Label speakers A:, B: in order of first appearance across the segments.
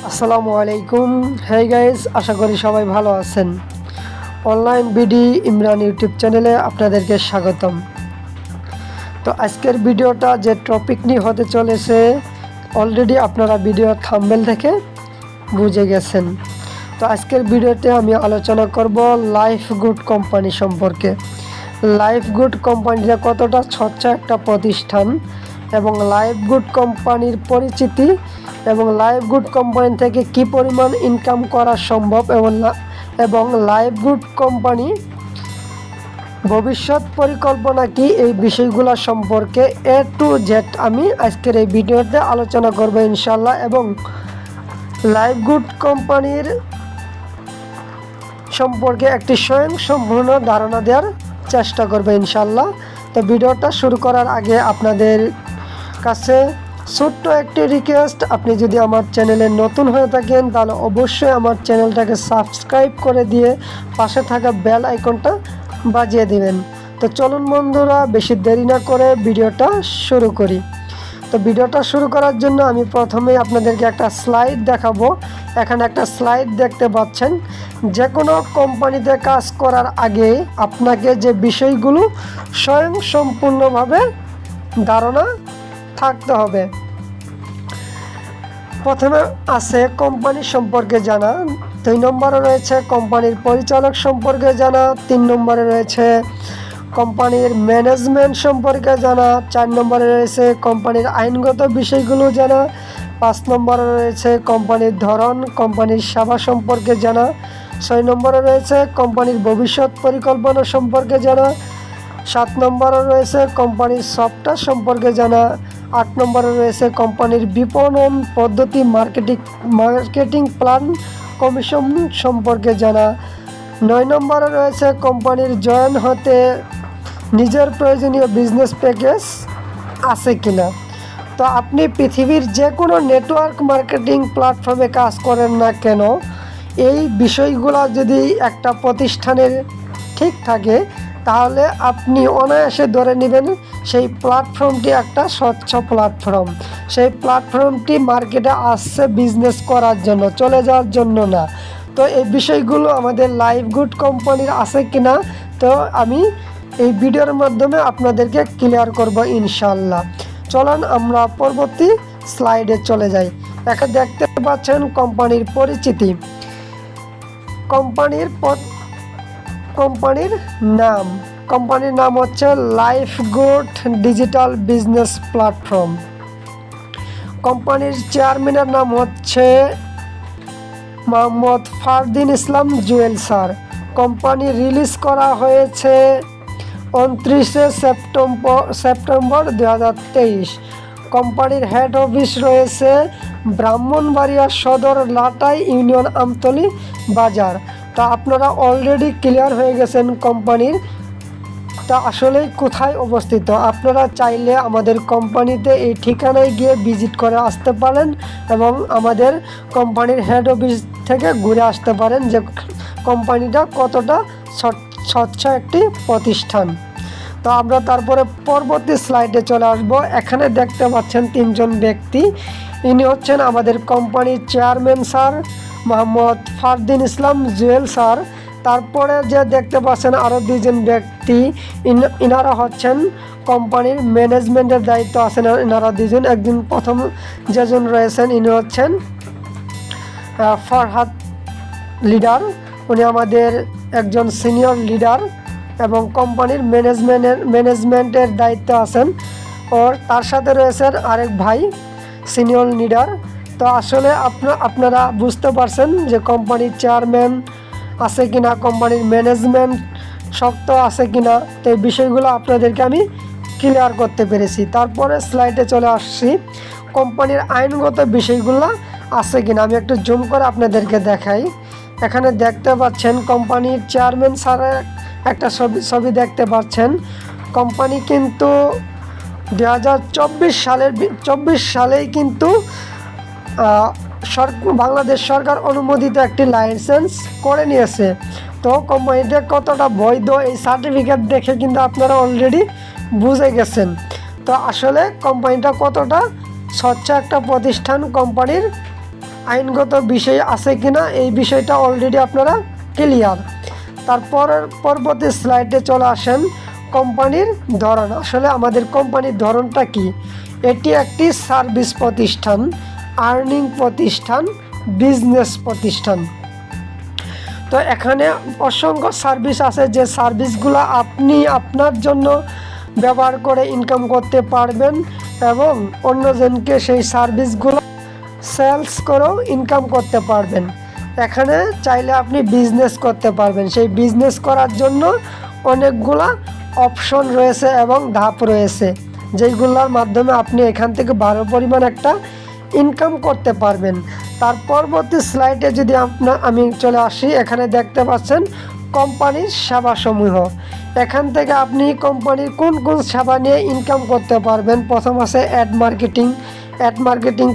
A: আসসালামু আলাইকুম। Hey guys, আশা করি সবাই ভালো আছেন। অনলাইন বিডি ইমরান ইউটিউব চ্যানেলে আপনাদেরকে স্বাগতম। তো আজকের ভিডিওটা যে টপিক নিয়ে হতে চলেছে অলরেডি আপনারা ভিডিও থাম্বনেল থেকে বুঝে গেছেন। তো আজকের ভিডিওতে আমি আলোচনা করব লাইফ গুড কোম্পানি সম্পর্কে। লাইফ গুড কোম্পানিটা কতটা স্বচ্ছ একটা প্রতিষ্ঠান এবং লাইফ গুড কোম্পানির পরিচিতি এবং লাইফ গুড কোম্পানি থেকে কি পরিমাণ ইনকাম করা সম্ভব এবং লাইফ গুড কোম্পানি ভবিষ্যৎ পরিকল্পনা কি, এই বিষয়গুলো সম্পর্কে A to Z আমি আজকের এই ভিডিওতে আলোচনা করব ইনশাল্লাহ, এবং লাইফ গুড কোম্পানির সম্পর্কে একটি স্বয়ংসম্পূর্ণ ধারণা দেওয়ার চেষ্টা করবে ইনশাল্লাহ। তো ভিডিওটা শুরু করার আগে আপনাদের কাছে ছোট্ট একটি রিকোয়েস্ট, আপনি যদি আমার চ্যানেলে নতুন হয়ে থাকেন তাহলে অবশ্যই আমার চ্যানেলটাকে সাবস্ক্রাইব করে দিয়ে পাশে থাকা বেল আইকনটা বাজিয়ে দিবেন। তো চলুন বন্ধুরা, বেশি দেরি না করে ভিডিওটা শুরু করি। তো ভিডিওটা শুরু করার জন্য আমি প্রথমেই আপনাদেরকে একটা স্লাইড দেখাবো। এখানে একটা স্লাইড দেখতে পাচ্ছেন। যে কোনো কোম্পানিতে কাজ করার আগে আপনাকে যে বিষয়গুলো স্বয়ংসম্পূর্ণভাবে ধারণা থাকতে হবে। প্রথমে আছে কোম্পানি সম্পর্কে জানা, 2 নম্বরে রয়েছে কোম্পানির পরিচালক সম্পর্কে জানা, 3 নম্বরে রয়েছে কোম্পানির ম্যানেজমেন্ট সম্পর্কে জানা, 4 নম্বরে রয়েছে কোম্পানির আইনগত বিষয়গুলো জানা, 5 নম্বরে রয়েছে কোম্পানির ধরন, কোম্পানির সেবা সম্পর্কে জানা, 6 নম্বরে রয়েছে কোম্পানির ভবিষ্যৎ পরিকল্পনা সম্পর্কে জানা, 7 নম্বরে রয়েছে কোম্পানির সফটওয়্যার সম্পর্কে জানা, 8 নম্বরে রয়েছে কোম্পানির বিপণন পদ্ধতি, মার্কেটিং প্ল্যান, কমিশন সম্পর্কে জানা, 9 নম্বরে রয়েছে কোম্পানির জয়েন হতে নিজের প্রয়োজনীয় বিজনেস প্যাকেজ আছে কিনা। তো আপনি পৃথিবীর যে কোনো নেটওয়ার্ক মার্কেটিং প্ল্যাটফর্মে কাজ করেন না কেন, এই বিষয়গুলো যদি একটা প্রতিষ্ঠানের ঠিক থাকে তাহলে আপনি অনায়াসে ধরে নেবেন সেই প্ল্যাটফর্মটি একটা স্বচ্ছ প্ল্যাটফর্ম। সেই প্ল্যাটফর্মটি মার্কেটে আসছে বিজনেস করার জন্য, চলে যাওয়ার জন্য না। তো এই বিষয়গুলো আমাদের লাইফ গুড কোম্পানির আছে কিনা, তো আমি এই ভিডিওর মাধ্যমে আপনাদেরকে ক্লিয়ার করব ইনশাল্লাহ। চলুন আমরা পরবর্তী স্লাইডে চলে যাই। এখানে দেখতে পাচ্ছেন কোম্পানির পরিচিতি। কোম্পানির নাম হচ্ছে life good digital business platform. কোম্পানির চেয়ারম্যানের নাম হচ্ছে মোহাম্মদ ফারদিন ইসলাম জুয়েল স্যার। কোম্পানি রিলিজ করা হয়েছে 29শে সেপ্টেম্বর 2023। কোম্পানির হেড অফিস রয়েছে ব্রাহ্মণবাড়িয়া সদর, লাটাই ইউনিয়ন, আমতলী বাজার। তা আপনারা অলরেডি ক্লিয়ার হয়ে গেছেন কোম্পানির তা আসলে কোথায় অবস্থিত। আপনারা চাইলে আমাদের কোম্পানিতে এই ঠিকানায় গিয়ে ভিজিট করে আসতে পারেন এবং আমাদের কোম্পানির হেড অফিস থেকে ঘুরে আসতে পারেন যে কোম্পানিটা কতটা স্বচ্ছ একটি প্রতিষ্ঠান। তো আমরা তারপরে পরবর্তী স্লাইডে চলে আসব। এখানে দেখতে পাচ্ছেন 3 জন ব্যক্তি। ইনি হচ্ছেন আমাদের কোম্পানির চেয়ারম্যান স্যার মোহাম্মদ ফারদিন ইসলাম জুয়েল স্যার। তারপরে যে দেখতে পাচ্ছেন আরও 2 জন ব্যক্তি, ইনারা হচ্ছেন কোম্পানির ম্যানেজমেন্টের দায়িত্ব আছেন ইনারা 2 জন। একজন প্রথম যেজন রয়েছেন ইনি হচ্ছেন ফরহাদ লিডার, উনি আমাদের একজন সিনিয়র লিডার এবং কোম্পানির ম্যানেজমেন্টের দায়িত্ব আছেন। ওর তার সাথে রয়েছেন আরেক ভাই সিনিয়র লিডার। তো আসলে আপনারা বুঝতে পারছেন যে কোম্পানির চেয়ারম্যান আছে কিনা, কোম্পানির ম্যানেজমেন্ট শক্ত আছে কিনা। তো এই বিষয়গুলো আপনাদেরকে আমি ক্লিয়ার করতে পেরেছি। তারপরে স্লাইডে চলে আসছি, কোম্পানির আইনগত বিষয়গুলো আছে কিনা আমি একটু জুম করে আপনাদেরকে দেখাই। এখানে দেখতে পাচ্ছেন কোম্পানির চেয়ারম্যান স্যারের একটা ছবি দেখতে পাচ্ছেন। কোম্পানি কিন্তু 2024 সালেই কিন্তু বাংলাদেশ সরকার অনুমোদিত একটি লাইসেন্স করে নিয়েছে। তো কোম্পানিটা কতটা বৈধ এই সার্টিফিকেট দেখে কিন্তু আপনারা অলরেডি বুঝে গেছেন। তো আসলে কোম্পানিটা কতটা স্বচ্ছ একটা প্রতিষ্ঠান, কোম্পানির আইনগত বিষয় আছে কিনা এই বিষয়টা অলরেডি আপনারা ক্লিয়ার। তারপর পরবর্তী স্লাইডে চলে আসেন কোম্পানির ধরন। আসলে আমাদের কোম্পানির ধরনটা কি? এটি একটি সার্ভিস প্রতিষ্ঠান, আর্নিং প্রতিষ্ঠান, বিজনেস প্রতিষ্ঠান। তো এখানে অসংখ্য সার্ভিস আছে, যে সার্ভিসগুলো আপনি আপনার জন্য ব্যবহার করে ইনকাম করতে পারবেন এবং অন্যজনকে সেই সার্ভিসগুলো সেলস করেও ইনকাম করতে পারবেন। এখানে চাইলে আপনি বিজনেস করতে পারবেন। সেই বিজনেস করার জন্য অনেকগুলা অপশন রয়েছে এবং ধাপ রয়েছে, যেইগুলোর মাধ্যমে আপনি এখান থেকে ভালো পরিমাণ একটা ইনকাম করতে পারবেন। তার পরবর্তী স্লাইডে যদি আমি চলে আসি, এখানে দেখতে পাচ্ছেন কোম্পানির সেবাসমূহ। এখান থেকে আপনি কোম্পানির কোন কোন সেবা নিয়ে ইনকাম করতে পারবেন। প্রথম আছে অ্যাড মার্কেটিং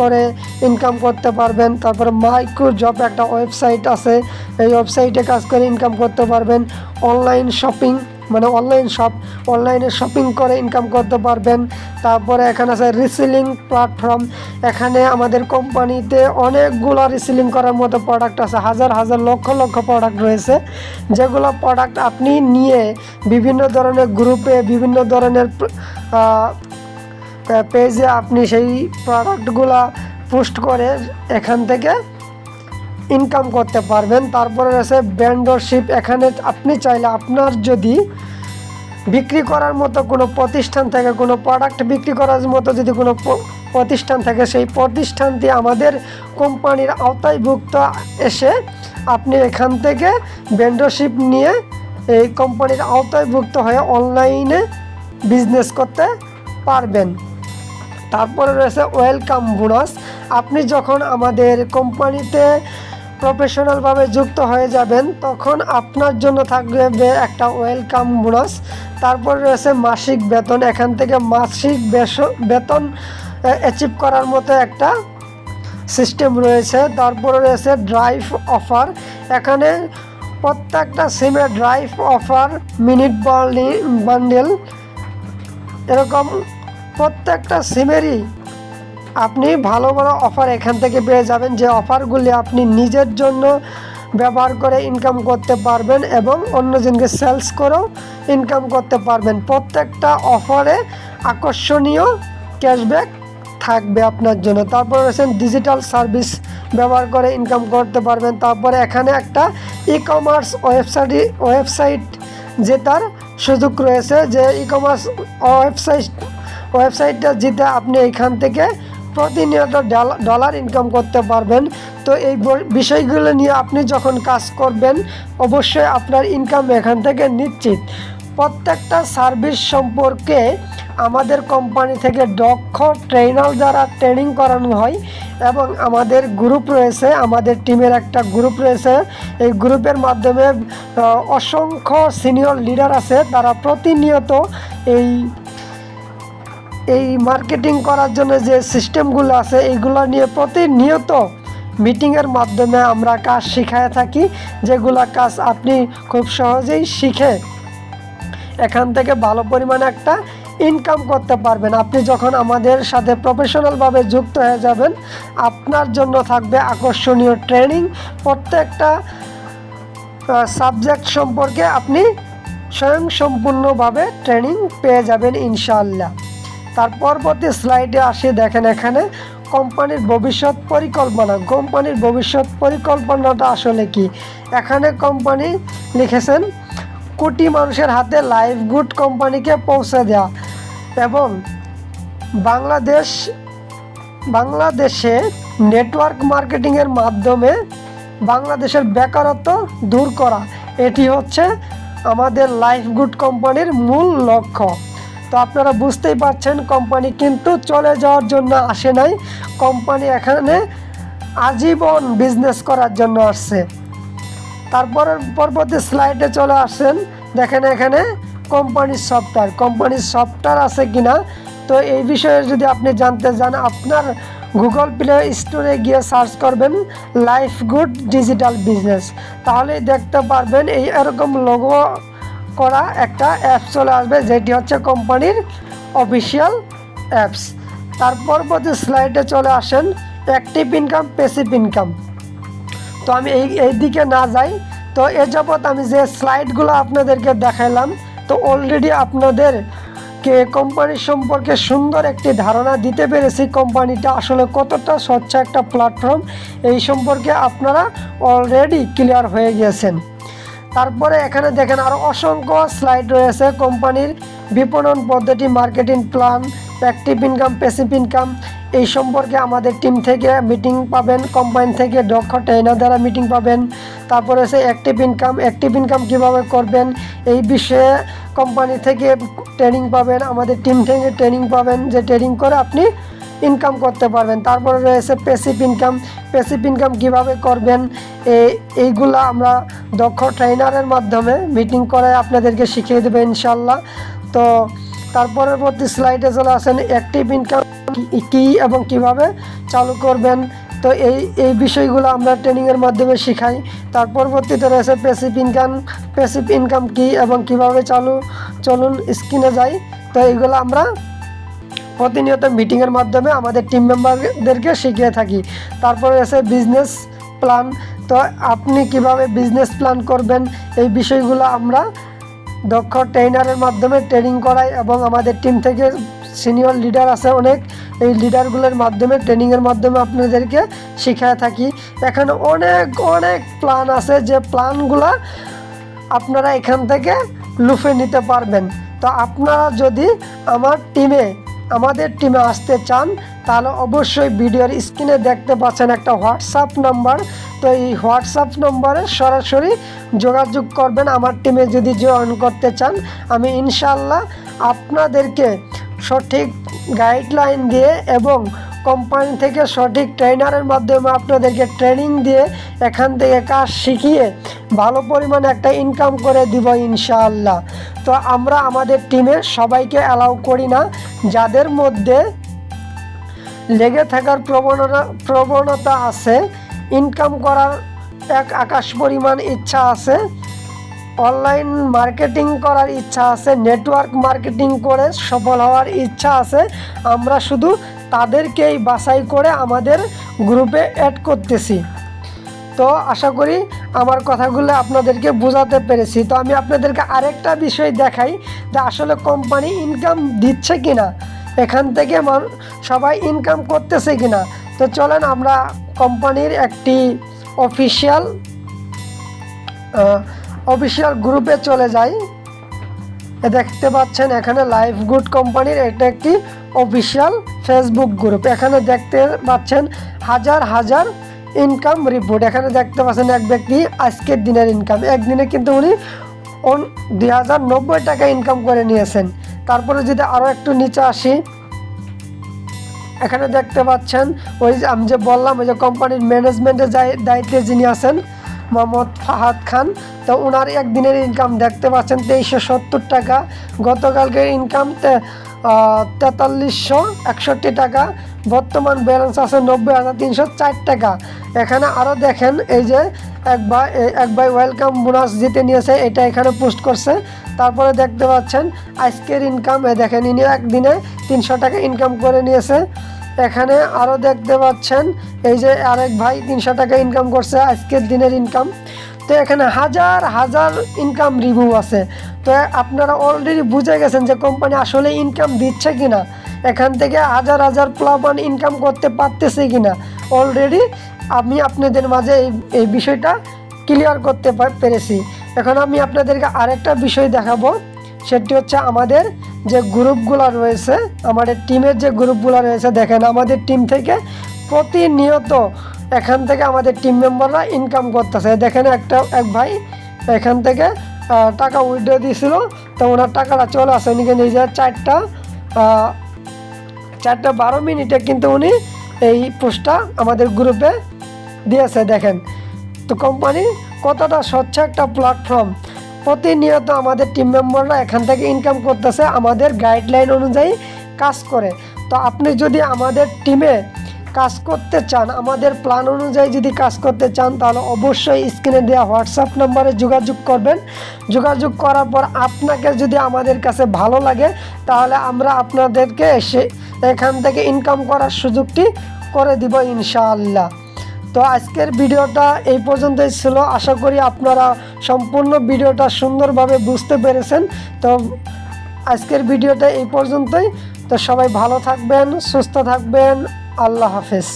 A: করে ইনকাম করতে পারবেন। তারপরে মাইক্রো জব একটা ওয়েবসাইট আছে, এই ওয়েবসাইটে কাজ করে ইনকাম করতে পারবেন। অনলাইন শপিং মানে অনলাইনে শপিং করে ইনকাম করতে পারবেন। তারপরে এখানে আছে রিসেলিং প্ল্যাটফর্ম। এখানে আমাদের কোম্পানিতে অনেকগুলো রিসেলিং করার মতো প্রোডাক্ট আছে, হাজার হাজার লক্ষ লক্ষ প্রোডাক্ট রয়েছে, যেগুলো প্রোডাক্ট আপনি নিয়ে বিভিন্ন ধরনের গ্রুপে, বিভিন্ন ধরনের পেজে আপনি সেই প্রোডাক্টগুলো পোস্ট করে এখান থেকে ইনকাম করতে পারবেন। তারপরে রয়েছে ভেন্ডরশিপ। এখানে আপনি চাইলে আপনার যদি বিক্রি করার মতো কোনো প্রতিষ্ঠান থাকে, কোনো প্রোডাক্ট বিক্রি করার মতো যদি কোনো প্রতিষ্ঠান থাকে, সেই প্রতিষ্ঠানটি আমাদের কোম্পানির আওতায়ভুক্ত এসে আপনি এখান থেকে ভেন্ডরশিপ নিয়ে এই কোম্পানির আওতায়ভুক্ত হয়ে অনলাইনে বিজনেস করতে পারবেন। তারপরে রয়েছে ওয়েলকাম বোনাস। আপনি যখন আমাদের কোম্পানিতে প্রফেশনালভাবে যুক্ত হয়ে যাবেন তখন আপনার জন্য থাকবে একটা ওয়েলকাম বোনাস। তারপরে রয়েছে মাসিক বেতন। এখান থেকে মাসিক বেতন অ্যাচিভ করার মতো একটা সিস্টেম রয়েছে। তারপরে রয়েছে ড্রাইভ অফার। এখানে প্রত্যেকটা সিমে ড্রাইভ অফার, মিনিট বান্ডেল, এরকম প্রত্যেকটা সিমেরই আপনি ভালো ভালো অফার এখান থেকে পেয়ে যাবেন, যে অফারগুলি আপনি নিজের জন্য ব্যবহার করে ইনকাম করতে পারবেন এবং অন্যজনকে সেলস করেও ইনকাম করতে পারবেন। প্রত্যেকটা অফারে আকর্ষণীয় ক্যাশব্যাক থাকবে আপনার জন্য। তারপর রয়েছে ডিজিটাল সার্ভিস ব্যবহার করে ইনকাম করতে পারবেন। তারপরে এখানে একটা ই কমার্স ওয়েবসাইট জেতার সুযোগ রয়েছে, যে ই কমার্স ওয়েবসাইটটা জিতে আপনি এখান থেকে প্রতিনিয়ত ডলার ইনকাম করতে পারবেন। তো এই বিষয়গুলো নিয়ে আপনি যখন কাজ করবেন অবশ্যই আপনার ইনকাম এখান থেকে নিশ্চিত। প্রত্যেকটা সার্ভিস সম্পর্কে আমাদের কোম্পানি থেকে দক্ষ ট্রেনার দ্বারা ট্রেনিং করানো হয় এবং আমাদের গ্রুপ রয়েছে, আমাদের টিমের একটা গ্রুপ রয়েছে। এই গ্রুপের মাধ্যমে অসংখ্য সিনিয়র লিডার আছে, তারা প্রতিনিয়ত এই মার্কেটিং করার জন্য যে সিস্টেমগুলো আছে এইগুলো নিয়ে প্রতিনিয়ত মিটিংয়ের মাধ্যমে আমরা কাজ শিখায় থাকি, যেগুলো কাজ আপনি খুব সহজেই শিখে এখান থেকে ভালো পরিমাণে একটা ইনকাম করতে পারবেন। আপনি যখন আমাদের সাথে প্রফেশনালভাবে যুক্ত হয়ে যাবেন আপনার জন্য থাকবে আকর্ষণীয় ট্রেনিং। প্রত্যেকটা সাবজেক্ট সম্পর্কে আপনি স্বয়ংসম্পূর্ণভাবে ট্রেনিং পেয়ে যাবেন ইনশাআল্লাহ। তার পরবর্তী স্লাইডে আসি, দেখেন এখানে কোম্পানির ভবিষ্যৎ পরিকল্পনা। কোম্পানির ভবিষ্যৎ পরিকল্পনাটা আসলে কি? এখানে কোম্পানি লিখেছেন কোটি মানুষের হাতে লাইভ গুড কোম্পানিকে পৌঁছে দেওয়া এবং বাংলাদেশে নেটওয়ার্ক মার্কেটিংয়ের মাধ্যমে বাংলাদেশের বেকারত্ব দূর করা। এটি হচ্ছে আমাদের লাইভ গুড কোম্পানির মূল লক্ষ্য। তো আপনারা বুঝতেই পারছেন কোম্পানি কিন্তু চলে যাওয়ার জন্য আসে নাই, কোম্পানি এখানে আজীবন বিজনেস করার জন্য আসছে। তারপরে পরবর্তী স্লাইডে চলে আসেন, দেখেন এখানে কোম্পানির সফটওয়্যার আছে কিনা। তো এই বিষয়ে যদি আপনি জানতে চান আপনার গুগল প্লে স্টোরে গিয়ে সার্চ করবেন লাইফ গুড ডিজিটাল বিজনেস, তাহলেই দেখতে পারবেন এরকম লোগো করা একটা অ্যাপস চলে আসবে, যেটি হচ্ছে কোম্পানির অফিসিয়াল অ্যাপস। তার পরবর্তী স্লাইডে চলে আসেন অ্যাক্টিভ ইনকাম, প্যাসিভ ইনকাম। তো আমি এই দিকে না যাই, তো এ যাবৎ আমি যে স্লাইডগুলো আপনাদেরকে দেখাইলাম, তো অলরেডি আপনাদেরকে কোম্পানির সম্পর্কে সুন্দর একটি ধারণা দিতে পেরেছি। কোম্পানিটা আসলে কতটা স্বচ্ছ একটা প্ল্যাটফর্ম এই সম্পর্কে আপনারা অলরেডি ক্লিয়ার হয়ে গিয়েছেন। তারপরে এখানে দেখেন আরও অসংখ্য স্লাইড রয়েছে। কোম্পানির বিপণন পদ্ধতি, marketing plan, active income, passive income, এই সম্পর্কে আমাদের টিম থেকে মিটিং পাবেন, কোম্পানি থেকে দক্ষ ট্রেনার দ্বারা মিটিং পাবেন। তারপরে হচ্ছে অ্যাক্টিভ ইনকাম কীভাবে করবেন এই বিষয়ে কোম্পানি থেকে ট্রেনিং পাবেন, আমাদের টিম থেকে ট্রেনিং পাবেন, যে ট্রেনিং করে আপনি ইনকাম করতে পারবেন। তারপরে রয়েছে প্যাসিভ ইনকাম কীভাবে করবেন, এইগুলো আমরা দক্ষ ট্রেনারের মাধ্যমে মিটিং করে আপনাদেরকে শিখিয়ে দেবে ইনশাল্লাহ। তো তারপরের পরবর্তী স্লাইডে চলে আসেন অ্যাক্টিভ ইনকাম কী এবং কিভাবে চালু করবেন। তো এই বিষয়গুলো আমরা ট্রেনিংয়ের মাধ্যমে শেখাই। তার পরবর্তীতে রয়েছে প্যাসিভ ইনকাম কী এবং কিভাবে চলুন স্ক্রিনে যাই। তো এইগুলো আমরা প্রতিনিয়ত মিটিংয়ের মাধ্যমে আমাদের টিম মেম্বারদেরকে শিখিয়ে থাকি। তারপরে রয়েছে বিজনেস প্ল্যান। তো আপনি কিভাবে বিজনেস প্ল্যান করবেন এই বিষয়গুলো আমরা দক্ষ ট্রেনারের মাধ্যমে ট্রেনিং করাই এবং আমাদের টিম থেকে সিনিয়র লিডার আছে অনেক, এই লিডারগুলোর মাধ্যমে ট্রেনিংয়ের মাধ্যমে আপনাদেরকে শিখিয়ে থাকি। এখানে অনেক প্ল্যান আছে, যে প্ল্যানগুলো আপনারা এখান থেকে লুফে নিতে পারবেন। তো আপনারা যদি আমাদের টিমে আসতে চান তাহলে অবশ্যই ভিডিওর স্ক্রিনে দেখতে পাচ্ছেন একটা হোয়াটসঅ্যাপ নাম্বার। তো এই হোয়াটসঅ্যাপ নম্বরে সরাসরি যোগাযোগ করবেন আমার টিমে যদি জয়েন করতে চান। আমি ইনশাল্লাহ আপনাদেরকে সঠিক গাইডলাইন দিয়ে এবং কোম্পানি থেকে সঠিক ট্রেনারের মাধ্যমে আপনাদেরকে ট্রেনিং দিয়ে এখান থেকে কাজ শিখিয়ে ভালো পরিমাণে একটা ইনকাম করে দিব ইনশাআল্লাহ। তো আমরা আমাদের টিমে সবাইকে অ্যালাউ করি না, যাদের মধ্যে লেগে থাকার প্রবণতা আছে, ইনকাম করার এক আকাশ পরিমাণ ইচ্ছা আছে, অনলাইন মার্কেটিং করার ইচ্ছা আছে, নেটওয়ার্ক মার্কেটিং করে সফল হওয়ার ইচ্ছা আছে, আমরা শুধু তাদেরকেই বাছাই করে আমাদের গ্রুপে অ্যাড করতেছি। তো আশা করি আমার কথাগুলো আপনাদেরকে বোঝাতে পেরেছি। তো আমি আপনাদেরকে আরেকটা বিষয় দেখাই যে আসলে কোম্পানি ইনকাম দিচ্ছে কিনা, এখান থেকে সবাই ইনকাম করতেছে কিনা। তো চলেন আমরা কোম্পানির একটি অফিসিয়াল গ্রুপে চলে যাই। দেখতে পাচ্ছেন এখানে লাইফ গুড কোম্পানির এটা একটি অফিসিয়াল ফেসবুক গ্রুপ। এখানে দেখতে পাচ্ছেন হাজার ইনকাম রিপোর্ট। এখানে দেখতে পাচ্ছেন এক ব্যক্তি আজকের দিনের ইনকাম, একদিনে কিন্তু উনি 2090 টাকা ইনকাম করে নিয়েছেন। তারপরে যদি আরও একটু নিচে আসি, এখানে দেখতে পাচ্ছেন ওই যে আমি যে বললাম ওই যে কোম্পানির ম্যানেজমেন্টের দায়িত্বে যিনি আছেন মোহাম্মদ ফাহাদ খান। তো ওনার একদিনের ইনকাম দেখতে পাচ্ছেন 2370 টাকা। গতকালকের ইনকাম 4361 টাকা। বর্তমান ব্যালেন্স আছে 90,304 টাকা। এখানে আরও দেখেন এই যে এক ভাই ওয়েলকাম বোনাস জিতে নিয়েছে, এটা এখানে পোস্ট করছে। তারপরে দেখতে পাচ্ছেন আজকের ইনকাম, দেখেন ইনি একদিনে 300 টাকা ইনকাম করে নিয়েছে। এখানে আরও দেখতে পাচ্ছেন এই যে আরেক ভাই 300 টাকা ইনকাম করছে আজকের দিনের ইনকাম। তো এখানে হাজার ইনকাম রিভিউ আছে। তো আপনারা অলরেডি বুঝে গেছেন যে কোম্পানি আসলে ইনকাম দিচ্ছে কিনা, এখান থেকে হাজার প্লাবন ইনকাম করতে পারতেছে কিনা। অলরেডি আমি আপনাদের মাঝে এই বিষয়টা ক্লিয়ার করতে পেরেছি। এখন আমি আপনাদেরকে আরেকটা বিষয় দেখাবো, সেটি হচ্ছে আমাদের যে গ্রুপগুলো রয়েছে, আমাদের টিমের যে গ্রুপগুলো রয়েছে। দেখেন আমাদের টিম থেকে প্রতিনিয়ত এখান থেকে আমাদের টিম মেম্বাররা ইনকাম করতেছে। দেখেন এক ভাই এখান থেকে টাকা উইথড্র দিয়েছিল, তো ওনার টাকাটা চলে আসে। উনি নিজে 4:12 মিনিটে কিন্তু উনি এই পোস্টটা আমাদের গ্রুপে দিয়েছে। দেখেন তো কোম্পানি কতটা স্বচ্ছ একটা প্ল্যাটফর্ম, প্রতিনিয়ত আমাদের টিম মেম্বাররা এখান থেকে ইনকাম করতেছে আমাদের গাইডলাইন অনুযায়ী কাজ করে। তো আপনি যদি আমাদের টিমে কাজ করতে চান, আমাদের প্ল্যান অনুযায়ী যদি কাজ করতে চান, তাহলে অবশ্যই স্ক্রিনে দেওয়া হোয়াটসঅ্যাপ নম্বরে যোগাযোগ করবেন। যোগাযোগ করার পর আপনাকে যদি আমাদের কাছে ভালো লাগে, তাহলে আমরা আপনাদেরকে এখান থেকে ইনকাম করার সুযোগটি করে দিব ইনশাআল্লাহ। তো আজকের ভিডিওটা এই পর্যন্তই ছিল। আশা করি আপনারা সম্পূর্ণ ভিডিওটা সুন্দরভাবে বুঝতে পেরেছেন। তো আজকের ভিডিওটা এই পর্যন্তই। তো সবাই ভালো থাকবেন, সুস্থ থাকবেন। আল্লাহ হাফেজ।